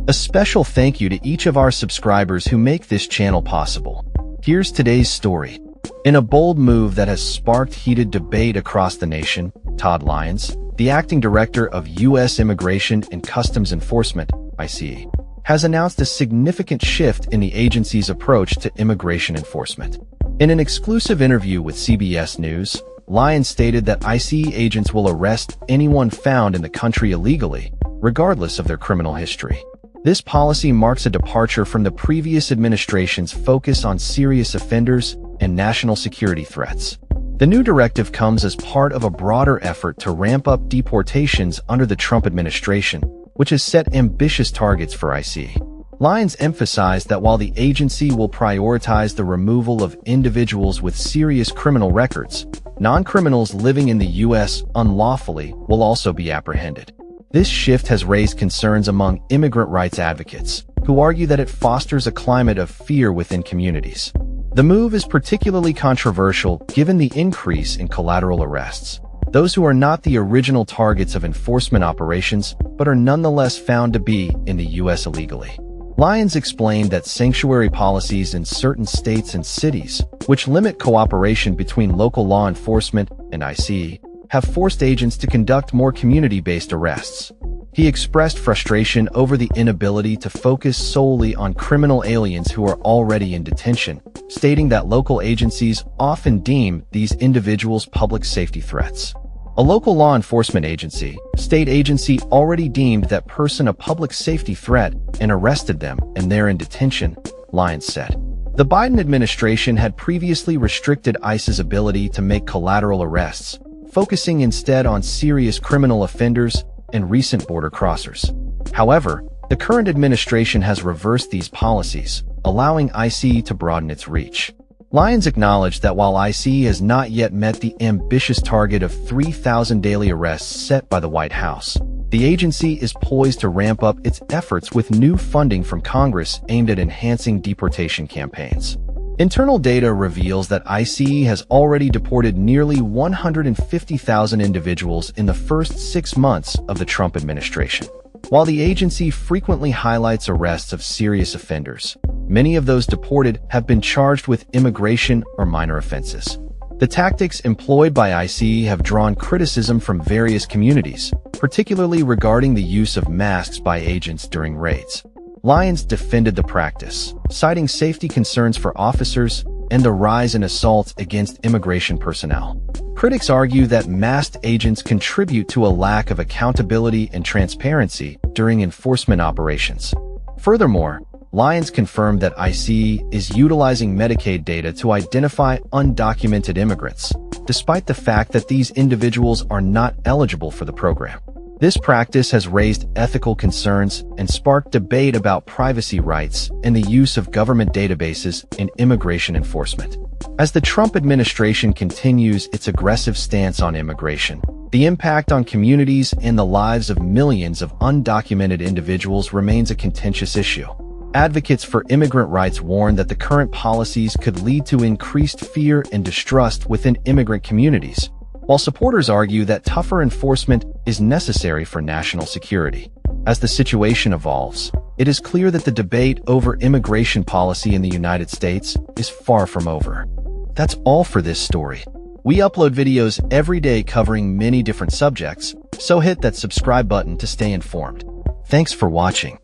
A special thank you to each of our subscribers who make this channel possible. Here's today's story. In a bold move that has sparked heated debate across the nation, Todd Lyons, the acting director of U.S. Immigration and Customs Enforcement, ICE, has announced a significant shift in the agency's approach to immigration enforcement. In an exclusive interview with CBS News, Lyons stated that ICE agents will arrest anyone found in the country illegally, regardless of their criminal history. This policy marks a departure from the previous administration's focus on serious offenders and national security threats. The new directive comes as part of a broader effort to ramp up deportations under the Trump administration, which has set ambitious targets for ICE. Lyons emphasized that while the agency will prioritize the removal of individuals with serious criminal records, non-criminals living in the U.S. unlawfully will also be apprehended. This shift has raised concerns among immigrant rights advocates, who argue that it fosters a climate of fear within communities. The move is particularly controversial given the increase in collateral arrests, those who are not the original targets of enforcement operations but are nonetheless found to be in the U.S. illegally. Lyons explained that sanctuary policies in certain states and cities, which limit cooperation between local law enforcement and ICE, have forced agents to conduct more community-based arrests. He expressed frustration over the inability to focus solely on criminal aliens who are already in detention, stating that local agencies often deem these individuals public safety threats. A local law enforcement agency, state agency already deemed that person a public safety threat and arrested them, and they're in detention, Lyons said. The Biden administration had previously restricted ICE's ability to make collateral arrests, focusing instead on serious criminal offenders and recent border crossers. However, the current administration has reversed these policies, allowing ICE to broaden its reach. Lyons acknowledged that while ICE has not yet met the ambitious target of 3,000 daily arrests set by the White House, the agency is poised to ramp up its efforts with new funding from Congress aimed at enhancing deportation campaigns. Internal data reveals that ICE has already deported nearly 150,000 individuals in the first 6 months of the Trump administration. While the agency frequently highlights arrests of serious offenders, many of those deported have been charged with immigration or minor offenses. The tactics employed by ICE have drawn criticism from various communities, particularly regarding the use of masks by agents during raids. Lyons defended the practice, citing safety concerns for officers and the rise in assaults against immigration personnel. Critics argue that masked agents contribute to a lack of accountability and transparency during enforcement operations. Furthermore, Lyons confirmed that ICE is utilizing Medicaid data to identify undocumented immigrants, despite the fact that these individuals are not eligible for the program. This practice has raised ethical concerns and sparked debate about privacy rights and the use of government databases in immigration enforcement. As the Trump administration continues its aggressive stance on immigration, the impact on communities and the lives of millions of undocumented individuals remains a contentious issue. Advocates for immigrant rights warn that the current policies could lead to increased fear and distrust within immigrant communities, while supporters argue that tougher enforcement is necessary for national security. As the situation evolves, it is clear that the debate over immigration policy in the United States is far from over. That's all for this story. We upload videos every day covering many different subjects, so hit that subscribe button to stay informed. Thanks for watching.